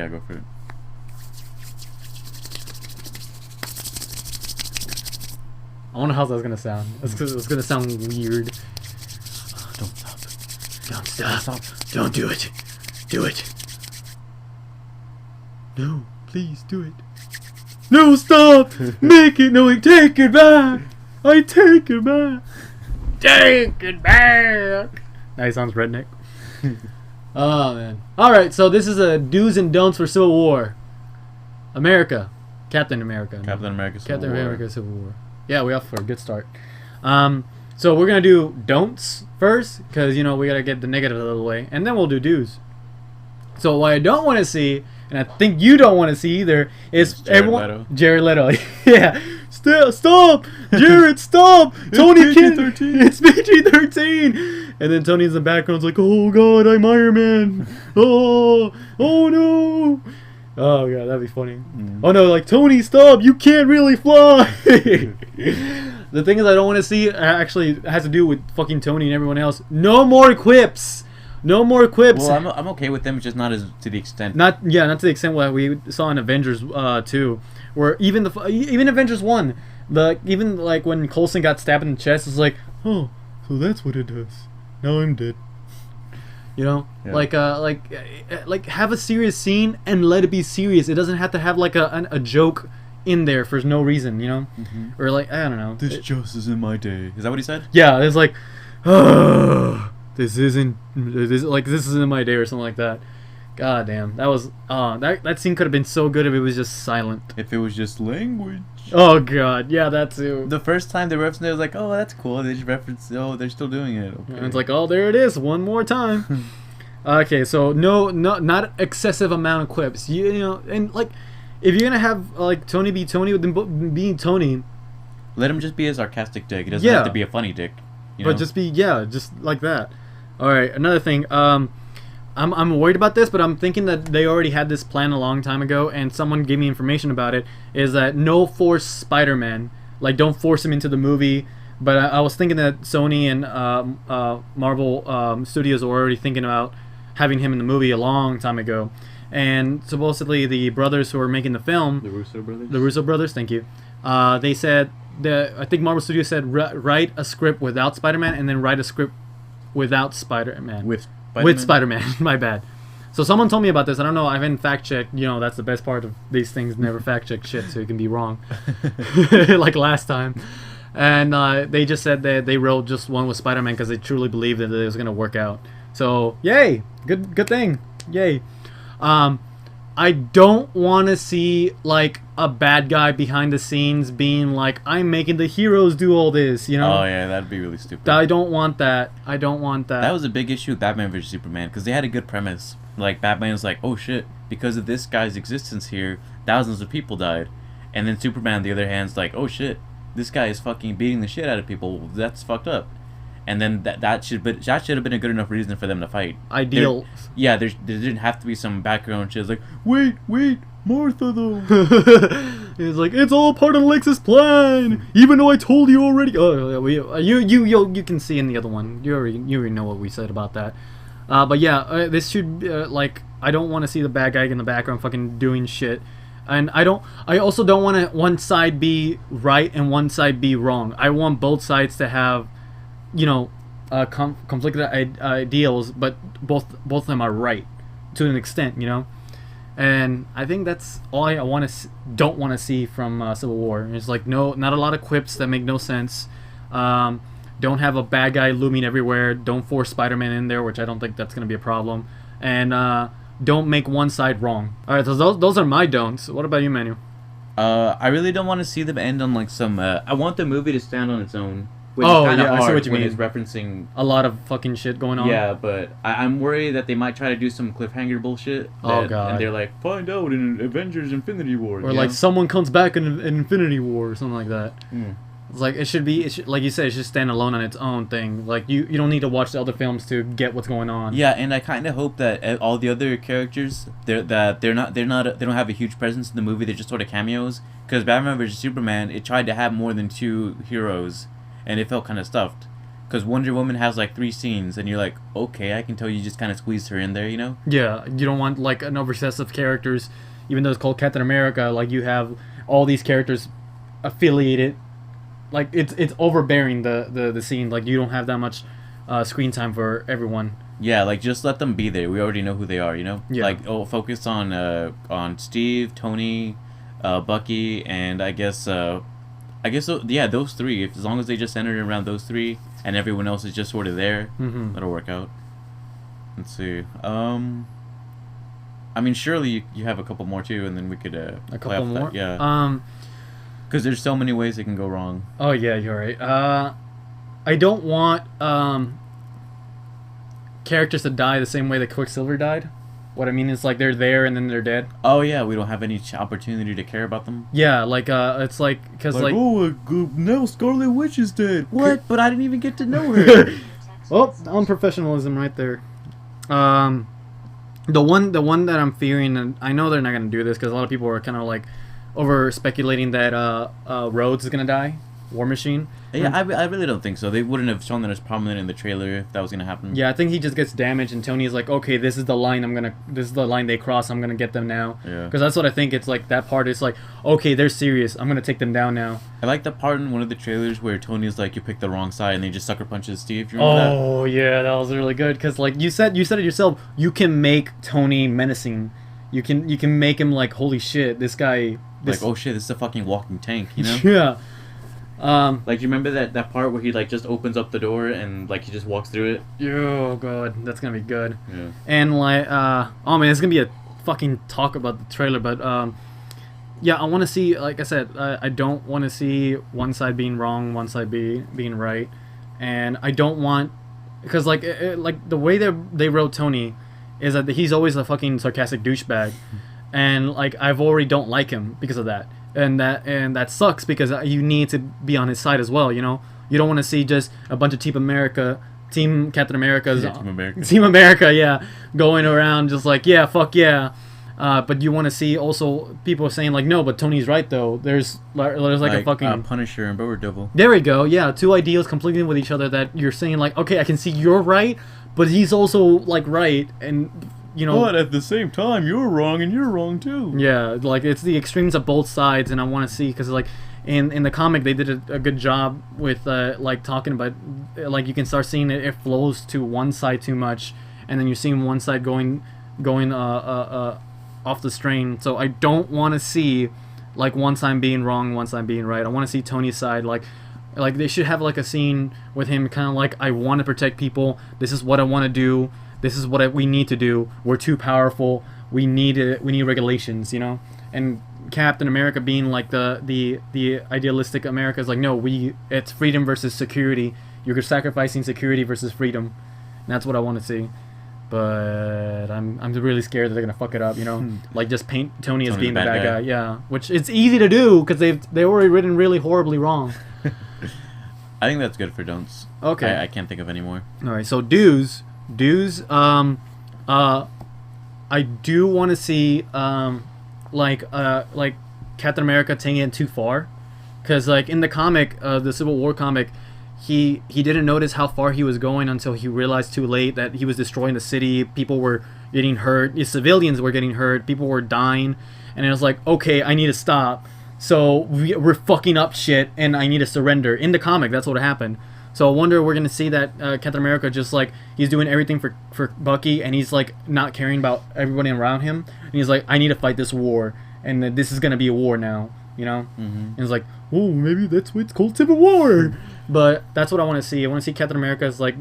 Yeah, go for it. I wonder how that's gonna sound. It's gonna sound weird. Don't stop. Don't stop. Don't do it. Do it. No, please do it. No, stop. Make it. No, take it back. I take it back. Take it back. Now he sounds redneck. Oh, man. Alright, so this is a do's and don'ts for Civil War. America. Captain America. Captain America Civil War. America Civil War. Yeah, we off for a good start. So we're going to do don'ts first, because, you know, we got to get the negative out of the way, and then we'll do do's. So what I don't want to see, and I think you don't want to see either, is Jared Leto. Yeah. Stop! Jared, stop! Tony can't. It's PG-13. And then Tony's in the background's like, oh god, I'm Iron Man. Oh no. Oh god, that'd be funny. Oh no, like, Tony, stop! You can't really fly. The thing is, I don't want to see. Actually, it has to do with fucking Tony and everyone else. No more quips. No more quips. Well, I'm okay with them, just not as to the extent. Not to the extent what we saw in Avengers 2, where even Avengers 1, even like when Coulson got stabbed in the chest, it's like, oh, so that's what it does. Now I'm dead. You know, Yeah. like have a serious scene and let it be serious. It doesn't have to have like a joke in there for no reason. You know, or like, I don't know. This just isn't my day. Is that what he said? Yeah, it's like, oh, this isn't my day or something like that. God damn, that was that scene could have been so good if it was just silent. If it was just language. Oh god, yeah, that too. The first time they referenced it, I was like, oh, that's cool. They just referenced, oh, they're still doing it. Okay. And it's like, oh, there it is, one more time. Okay, so not excessive amount of quips. You know, and like, if you're gonna have like Tony be Tony with them being Tony, let him just be a sarcastic dick. It doesn't have to be a funny dick. You know? But just be just like that. All right, another thing. I'm worried about this, but I'm thinking that they already had this plan a long time ago, and someone gave me information about it. Is that no force Spider-Man? Like, don't force him into the movie. But I was thinking that Sony and Marvel Studios were already thinking about having him in the movie a long time ago. And supposedly the brothers who are making the film, The Russo brothers, thank you. They said I think Marvel Studios said write a script without Spider-Man, and then write a script without Spider-Man. With Spider-Man. My bad. So someone told me about this. I don't know. I haven't fact-checked. You know, that's the best part of these things. Never fact-check shit, so you can be wrong. Like last time. And they just said that they wrote just one with Spider-Man because they truly believed that it was going to work out. So, yay. Good thing. Yay. I don't want to see, like, a bad guy behind the scenes being like, I'm making the heroes do all this, you know? Oh, yeah, that'd be really stupid. I don't want that. That was a big issue with Batman vs. Superman, because they had a good premise. Like, Batman's like, oh shit, because of this guy's existence here, thousands of people died. And then Superman, on the other hand, is like, oh shit, this guy is fucking beating the shit out of people. That's fucked up. And then that should have been a good enough reason for them to fight. Ideal. There didn't have to be some background shit like, wait, Martha though. It's like, it's all part of Lex's plan, even though I told you already. Oh, you can see in the other one. You already know what we said about that. But yeah, this should like, I don't want to see the bad guy in the background fucking doing shit. And I also don't want to one side be right and one side be wrong. I want both sides to have, you know, conflicted ideals, but both of them are right to an extent, you know. And I think that's all I don't want to see from Civil War. It's like, not a lot of quips that make no sense. Don't have a bad guy looming everywhere. Don't force Spider-Man in there, which I don't think that's going to be a problem. And don't make one side wrong. All right, so those are my don'ts. What about you, Manu? I really don't want to see them end on like some. I want the movie to stand on its own. Which Oh, is kinda yeah, I see hard what you when mean. it's referencing. A lot of fucking shit going on. Yeah, but I'm worried that they might try to do some cliffhanger bullshit. Oh, God. And they're like, find out in Avengers Infinity War. Or like someone comes back in Infinity War or something like that. Mm. It's like it should like you said, it should stand alone on its own thing. Like you don't need to watch the other films to get what's going on. Yeah, and I kind of hope that all the other characters they don't have a huge presence in the movie. They're just sort of cameos. Because Batman vs Superman, it tried to have more than two heroes, and it felt kind of stuffed. Because Wonder Woman has like 3 scenes, and you're like, okay, I can tell you just kind of squeezed her in there, you know? Yeah, you don't want like an oversess of characters, even though it's called Captain America. Like you have all these characters affiliated. Like it's overbearing the scene. Like you don't have that much screen time for everyone. Yeah, like just let them be there. We already know who they are, you know. Yeah. Like focus on Steve, Tony, Bucky, and I guess yeah, those 3. If as long as they just center around those 3, and everyone else is just sort of there, that'll work out. Let's see. I mean, surely you have a couple more too, and then we could A play couple off more. that. Yeah. Because there's so many ways it can go wrong. Oh yeah, you're right. I don't want characters to die the same way that Quicksilver died. What I mean is like they're there and then they're dead. Oh yeah, we don't have any opportunity to care about them. Yeah, like it's like because like oh, now Scarlet Witch is dead. What? But I didn't even get to know her. oh, unprofessionalism right there. The one that I'm fearing, and I know they're not gonna do this because a lot of people are kind of like over speculating that Rhodes is gonna die, War Machine. Yeah, I really don't think so. They wouldn't have shown that as prominent in the trailer if that was gonna happen. Yeah, I think he just gets damaged, and Tony is like, okay, this is the line this is the line they cross. I'm gonna get them now. Yeah. Because that's what I think. It's like that part is like, okay, they're serious. I'm gonna take them down now. I like the part in one of the trailers where Tony's like, you picked the wrong side, and they just sucker punches Steve. You remember that? Oh yeah, that was really good. Because like you said it yourself. You can make Tony menacing. You can make him like, holy shit, this guy. Like, oh shit, this is a fucking walking tank, you know? Yeah. Like, do you remember that part where he like just opens up the door and like he just walks through it? Oh god, that's gonna be good. Yeah. And like, oh man, it's gonna be a fucking talk about the trailer, but yeah, I want to see. Like I said, I don't want to see one side being wrong, one side being right, and I don't want because like like the way they wrote Tony is that he's always a fucking sarcastic douchebag, and like I've already don't like him because of that. And that sucks because you need to be on his side as well. You know, you don't want to see just a bunch of Team Captain America's, Team America, yeah, going around just like yeah, fuck yeah. But you want to see also people saying like no, but Tony's right though. There's like a fucking Punisher and Daredevil. There we go. Yeah, 2 ideals conflicting with each other that you're saying like okay, I can see you're right, but he's also like right and. You know, but at the same time, you're wrong and you're wrong too. Yeah, like it's the extremes of both sides, and I want to see because like in the comic they did a good job with like talking about like you can start seeing it flows to one side too much, and then you're seeing one side going off the strain. So I don't want to see like one side being wrong, one side being right. I want to see Tony's side like they should have like a scene with him kind of like I want to protect people. This is what I want to do. This is what we need to do. We're too powerful. We need it. We need regulations, you know. And Captain America being like the idealistic America is like, no, it's freedom versus security. You're sacrificing security versus freedom. And that's what I want to see. But I'm really scared that they're gonna fuck it up, you know. Like just paint Tony as being the bad guy. Yeah, which it's easy to do because they've already written really horribly wrong. I think that's good for don'ts. Okay. I can't think of any more. All right, so do's. I do want to see like Captain America taking it too far, because like in the comic, the Civil War comic, he didn't notice how far he was going until he realized too late that he was destroying the city. People were getting hurt. The civilians were getting hurt. People were dying, and it was like, okay, I need to stop. So we're fucking up shit, and I need to surrender. In the comic, that's what happened. So I wonder we're gonna see that Captain America just like he's doing everything for Bucky, and he's like not caring about everybody around him, and he's like, I need to fight this war, and this is gonna be a war now, you know. And it's like, oh, maybe that's why it's called Civil War. But that's what I want to see. I want to see Captain America as like,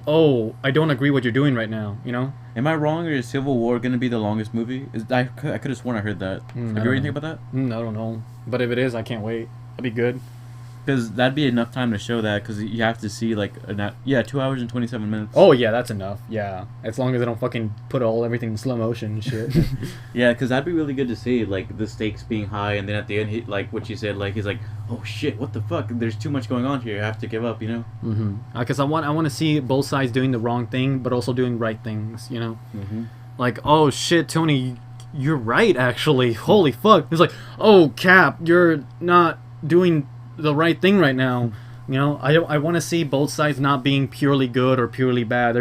oh, I don't agree what you're doing right now, you know. Am I wrong, or is Civil War gonna be the longest movie? I could have sworn I heard that. Have you heard anything about that? I don't know, but if it is, I can't wait. That'd be good. Because that'd be enough time to show that, because you have to see, 2 hours and 27 minutes. Oh, yeah, that's enough, yeah. As long as they don't fucking put everything in slow motion and shit. Yeah, because that'd be really good to see, like, the stakes being high, and then at the end, like what you said, like, he's like, oh shit, what the fuck? There's too much going on here, I have to give up, you know? Because I want to see both sides doing the wrong thing, but also doing right things, you know? Like, oh shit, Tony, you're right, actually. Holy fuck. It's like, oh, Cap, you're not doing the right thing right now. You know, I want to see both sides not being purely good or purely bad.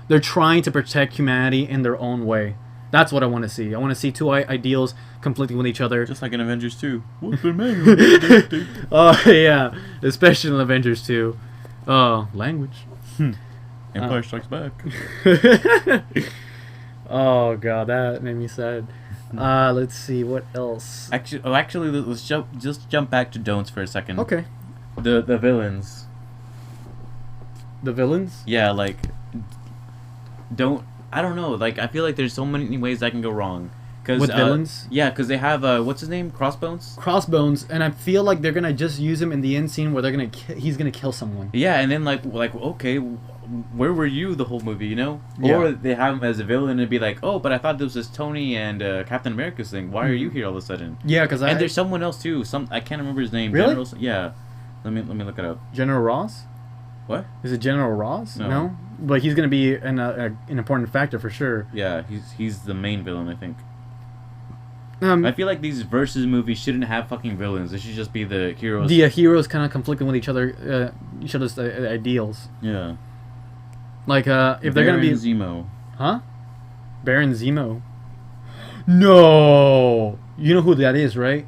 They're trying to protect humanity in their own way. That's what I want to see. I want to see two ideals conflicting with each other. Just like in Avengers 2. What's the man? Oh yeah, especially in Avengers 2. Language. Empire Strikes Back. Oh god, that made me sad. Let's see what else. Actually, let's jump back to don'ts for a second. Okay. The villains. The villains? Yeah, like I don't know. Like I feel like there's so many ways that can go wrong. With villains? Yeah, because they have what's his name? Crossbones. Crossbones, and I feel like they're gonna just use him in the end scene where he's gonna kill someone. Yeah, and then like okay, where were you the whole movie? You know? Yeah. Or they have him as a villain and be like, oh, but I thought this was Tony and Captain America's thing. Why are you here all of a sudden? Yeah, because and there's someone else too. I can't remember his name. Really? Yeah. Let me look it up. General Ross. What? Is it General Ross? No. But he's gonna be an important factor for sure. Yeah, he's the main villain, I think. I feel like these versus movies shouldn't have fucking villains. They should just be the heroes. The heroes kind of conflicting with each other's ideals. Yeah. Like if they're gonna be Zemo. Huh? Baron Zemo. No. You know who that is, right?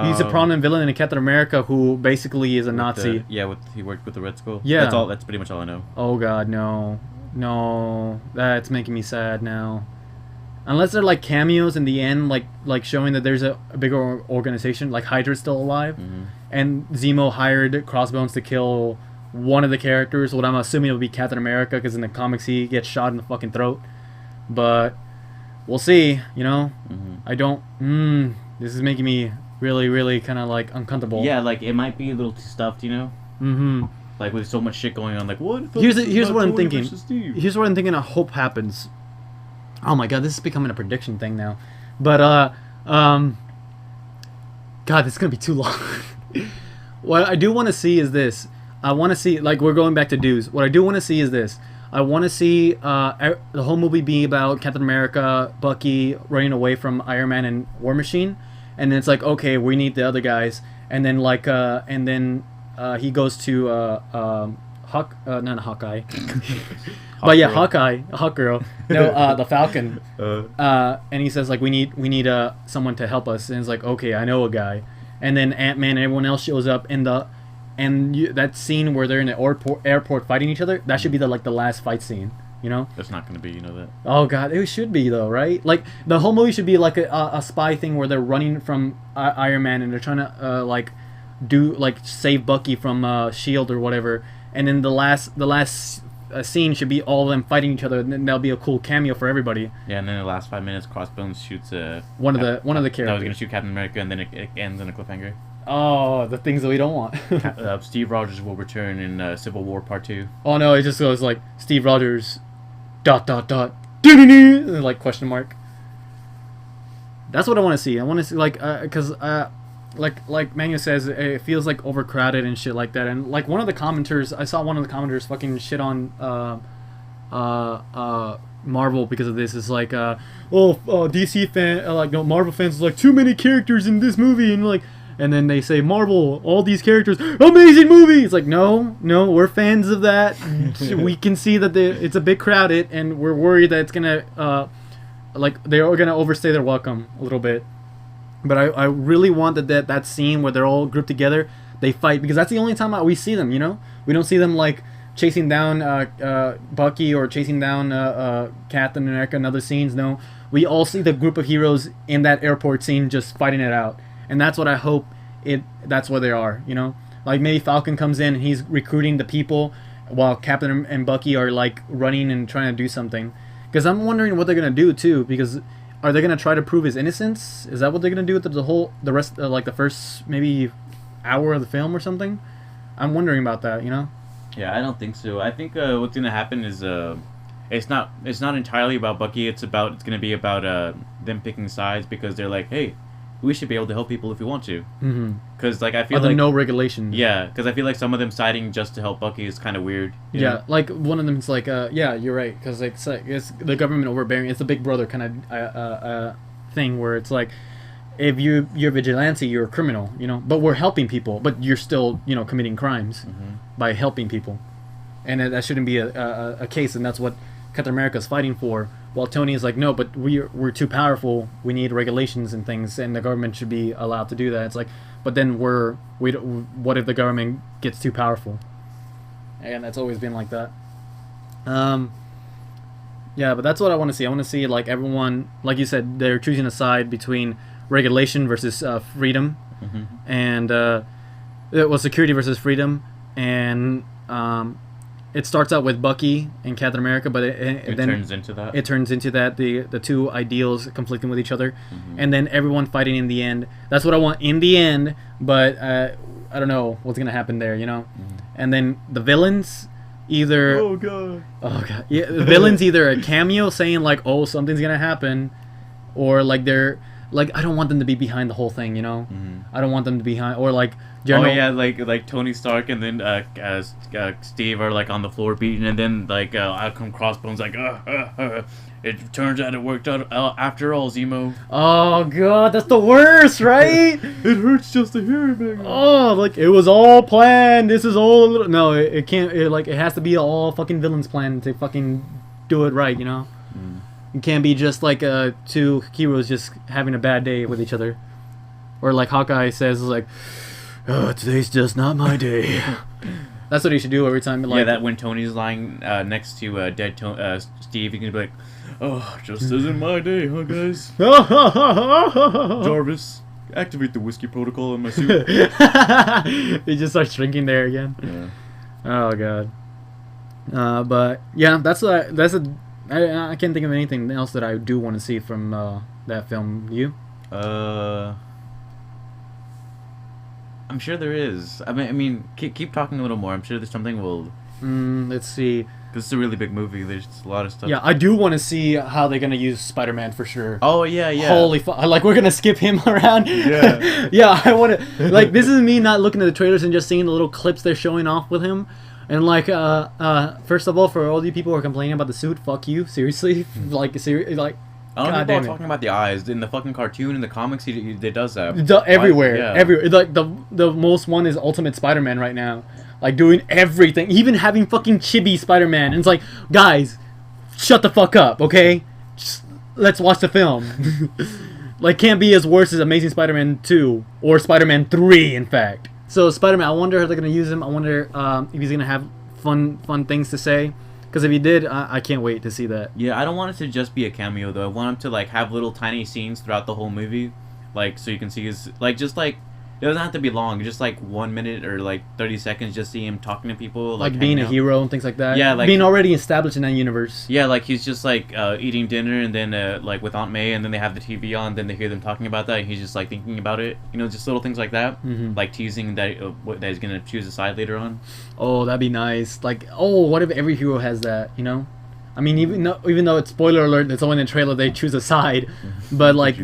He's a prominent villain in Captain America who basically is a Nazi. He worked with the Red Skull. Yeah. That's pretty much all I know. Oh god, no. No. That's making me sad now. Unless they're like cameos in the end, like showing that there's a bigger organization, like Hydra's still alive, and Zemo hired Crossbones to kill one of the characters. What I'm assuming will be Captain America, because in the comics he gets shot in the fucking throat. But we'll see. You know, I don't. This is making me really, really kind of like uncomfortable. Yeah, like it might be a little too stuffed, you know. Like with so much shit going on, like what? Here's what I'm thinking. Here's what I'm thinking. I hope happens. Oh my god, this is becoming a prediction thing now. But god, this is gonna be too long. What I do want to see is this. I want to see, like, we're going back to dues. What I do want to see is this. I want to see the whole movie be about Captain America, Bucky running away from Iron Man and War Machine, and then it's like, okay, we need the other guys, and then like he goes to not Hawkeye. But yeah, Hawkgirl. No, the Falcon. And he says like we need someone to help us, and it's like, okay, I know a guy. And then Ant-Man and everyone else shows up in that scene where they're in the airport fighting each other. That should be the last fight scene. You know? That's not gonna be, you know that. Oh god, it should be though, right? Like the whole movie should be like a spy thing where they're running from Iron Man and they're trying to save Bucky from Shield or whatever. And then the last scene should be all of them fighting each other, and then that'll be a cool cameo for everybody. Yeah, and then in the last 5 minutes, Crossbones shoots one of the characters. That was gonna shoot Captain America, and then it ends in a cliffhanger. Oh, the things that we don't want. Steve Rogers will return in Civil War Part 2. Oh no, it just goes like Steve Rogers, ... like question mark. That's what I want to see. I want to see because like Manu says, it feels like overcrowded and shit like that. And like I saw one of the commenters fucking shit on Marvel because of this. It's like DC fan Marvel fans is like too many characters in this movie, and then they say Marvel, all these characters, amazing movie. It's like no, we're fans of that. We can see that it's a bit crowded, and we're worried that it's gonna they're gonna overstay their welcome a little bit. But I really want that scene where they're all grouped together, they fight, because that's the only time we see them, you know? We don't see them, like, chasing down Bucky or chasing down Captain America and other scenes, no. We all see the group of heroes in that airport scene just fighting it out. And that's what I hope that's where they are, you know? Like, maybe Falcon comes in and he's recruiting the people while Captain and Bucky are, like, running and trying to do something. Because I'm wondering what they're going to do, too, because... Are they gonna try to prove his innocence? Is that what they're gonna do with the rest, like the first maybe hour of the film or something? I'm wondering about that. You know? Yeah, I don't think so. I think what's gonna happen is it's not entirely about Bucky. It's gonna be about them picking sides, because they're like, hey, we should be able to help people if we want to. Because I feel like no regulation. Yeah, because I feel like some of them siding just to help Bucky is kind of weird. Yeah, know? like one of them's like, yeah, you're right, because it's the government overbearing. It's the Big Brother kind of thing where it's like, if you're vigilante, you're a criminal, you know. But we're helping people, but you're still, you know, committing crimes by helping people, and that shouldn't be a case. And that's what Captain America is fighting for. While Tony is like, no, but we're too powerful. We need regulations and things, and the government should be allowed to do that. It's like, but then what if the government gets too powerful? And that's always been like that. Yeah, but that's what I want to see. I want to see like everyone, like you said, they're choosing a side between regulation versus freedom, and security versus freedom, and it starts out with Bucky and Captain America, but it then turns into that. It turns into that the two ideals conflicting with each other, and then everyone fighting in the end. That's what I want in the end, but I don't know what's gonna happen there, you know. And then the villains, either oh god, yeah, the villains either a cameo saying like, oh, something's gonna happen, or like they're like, I don't want them to be behind the whole thing, you know. I don't want them to be behind, or like General, oh yeah, like Tony Stark and then Steve are like on the floor beating, and then like out come Crossbones like it turns out it worked out after all, Zemo. Oh god, that's the worst, right? It hurts just to hear it, man. Oh, like it was all planned. This is all a little. No, it can't. It has to be all fucking villains plan to fucking do it right, you know. It can't be just like two heroes just having a bad day with each other, or like Hawkeye says like, oh, today's just not my day. That's what he should do every time. Like, yeah, that when Tony's lying next to dead Steve, he can be like, oh, just isn't my day, huh, guys? Jarvis, activate the whiskey protocol in my suit. He just starts drinking there again. Yeah. Oh god. But yeah, I can't think of anything else that I do want to see from that film. You? I'm sure there is. I mean, keep talking a little more. I'm sure there's something we'll. Let's see. This is a really big movie. There's a lot of stuff. Yeah, I do want to see how they're gonna use Spider-Man for sure. Oh yeah. Holy fuck! Like we're gonna skip him around. Yeah. Yeah, I want to. Like this is me not looking at the trailers and just seeing the little clips they're showing off with him. And like, first of all, for all you people who are complaining about the suit, fuck you, seriously. Like, God damn it. Talking about the eyes in the fucking cartoon in the comics. He does that everywhere. Yeah. Everywhere. Like the most one is Ultimate Spider-Man right now, like doing everything, even having fucking chibi Spider-Man. And it's like, guys, shut the fuck up, okay? Just, let's watch the film. Like, can't be as worse as Amazing Spider-Man 2 or Spider-Man 3, in fact. So Spider-Man, I wonder how they're gonna use him. I wonder if he's gonna have fun things to say. Because if he did, I can't wait to see that. Yeah, I don't want it to just be a cameo though. I want him to like have little tiny scenes throughout the whole movie, like so you can see his it doesn't have to be long, just like 1 minute or like 30 seconds. Just see him talking to people, like being a hero and things like that. Yeah, like being already established in that universe. Yeah, like he's just like eating dinner and then like with Aunt May, and then they have the TV on, then they hear them talking about that, and he's just like thinking about it. You know, just little things like that, like teasing that that he's gonna choose a side later on. Oh, that'd be nice. Like, oh, what if every hero has that? You know. I mean, even though it's spoiler alert, it's only in the trailer they choose a side, but like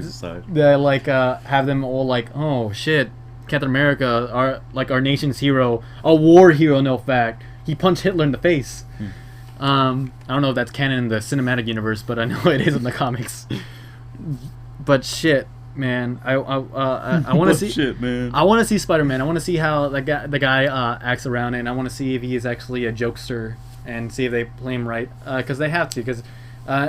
they like have them all like, oh shit, Captain America, our nation's hero, a war hero, no fact. He punched Hitler in the face. I don't know if that's canon in the cinematic universe, but I know it is in the comics. But shit, man, I want to see. Shit, man. I want to see Spider-Man. I want to see how the guy acts around it, and I want to see if he is actually a jokester and see if they play him right, because they have to. Because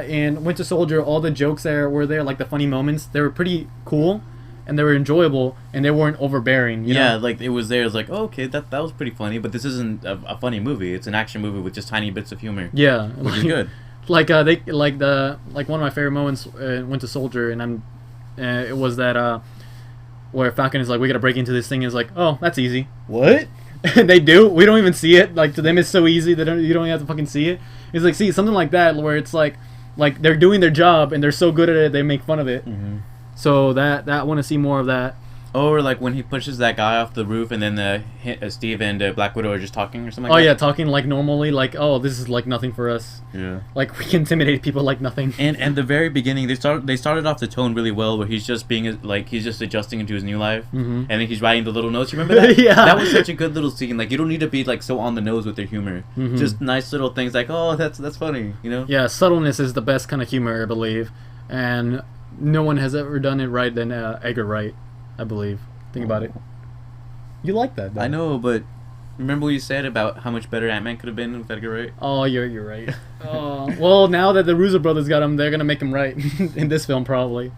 in Winter Soldier, all the jokes were there, like the funny moments, they were pretty cool. And they were enjoyable, and they weren't overbearing. You know? Like it was there. It was like, oh, okay, that was pretty funny, but this isn't a funny movie. It's an action movie with just tiny bits of humor. Yeah, which is good. Like one of my favorite moments Winter Soldier, and it was that where Falcon is like, we gotta break into this thing. Is like, oh, that's easy. What? And they do. We don't even see it. Like to them, it's so easy. You don't even have to fucking see it. It's like, see, something like that where it's like they're doing their job and they're so good at it, they make fun of it. So that I want to see more of that. Or like when he pushes that guy off the roof, and then Steve and Black Widow are just talking or something. Oh yeah, talking like normally, like, oh, this is like nothing for us. Yeah. Like we can intimidate people like nothing. And the very beginning, they started off the tone really well, where he's just being like he's just adjusting into his new life, and then he's writing the little notes. You remember that? Yeah. That was such a good little scene. Like you don't need to be like so on the nose with their humor. Just nice little things like, oh, that's funny, you know. Yeah, subtleness is the best kind of humor, I believe, and no one has ever done it right than Edgar Wright, I believe. Think about it. You like that, though. I know, but remember what you said about how much better Ant-Man could have been with Edgar Wright? Oh, you're right. Oh, well, now that the Russo brothers got him, they're gonna make him right in this film probably.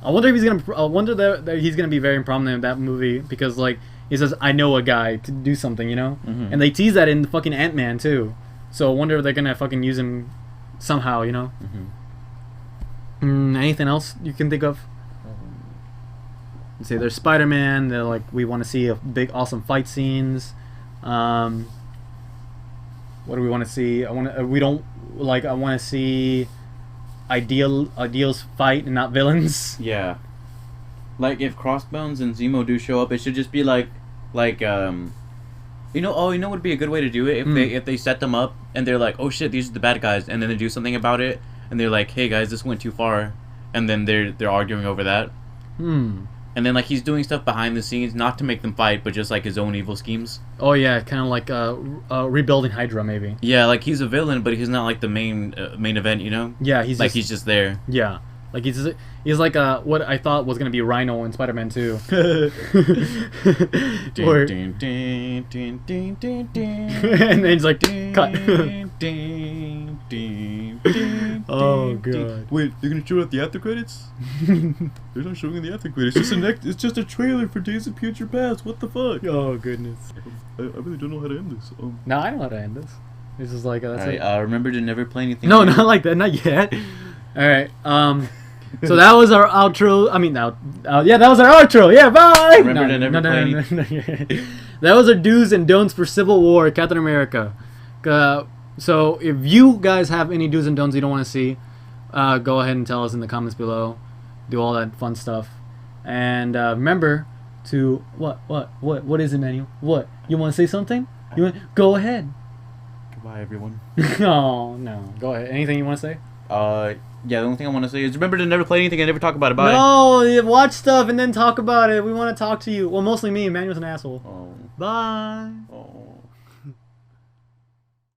I wonder if he's gonna. I wonder that he's gonna be very prominent in that movie because like he says, "I know a guy to do something," you know, and they tease that in the fucking Ant-Man too. So I wonder if they're gonna fucking use him somehow, you know. Anything else you can think of? Let's see, there's Spider-Man. They're like, we want to see a big, awesome fight scenes. What do we want to see? I want to see ideals fight and not villains. Yeah. Like if Crossbones and Zemo do show up, it should just be like you know what would be a good way to do it if they set them up and they're like, oh shit, these are the bad guys, and then they do something about it and they're like, hey guys, this went too far, and then they're arguing over that. And then like he's doing stuff behind the scenes, not to make them fight, but just like his own evil schemes. Oh yeah, kind of like rebuilding Hydra maybe. Yeah, like he's a villain, but he's not like the main event, you know? Yeah, he's just there. Yeah, like he's like what I thought was gonna be Rhino in Spider-Man 2. And then he's like, cut. Oh god. Wait, they're gonna show it at the after credits? They're not showing in the after credits. It's just a trailer for Days of Future Past. What the fuck? Oh goodness. I really don't know how to end this. No, I know how to end this. This is like that's it. Remember to never play anything. No, not like that. Not yet. All right. So that was our outro. I mean, yeah, that was our outro. Yeah, bye. Remember to never play anything. That was our do's and don'ts for Civil War, Captain America. So if you guys have any do's and don'ts you don't want to see, go ahead and tell us in the comments below. Do all that fun stuff. And remember to what is it, Manuel? What? You want to say something? Go ahead. Goodbye, everyone. Oh no, go ahead. Anything you want to say? Yeah, the only thing I want to say is remember to never play anything and never talk about it. Bye. No, watch stuff and then talk about it. We want to talk to you. Well, mostly me. Manuel's an asshole. Oh. Bye. Oh.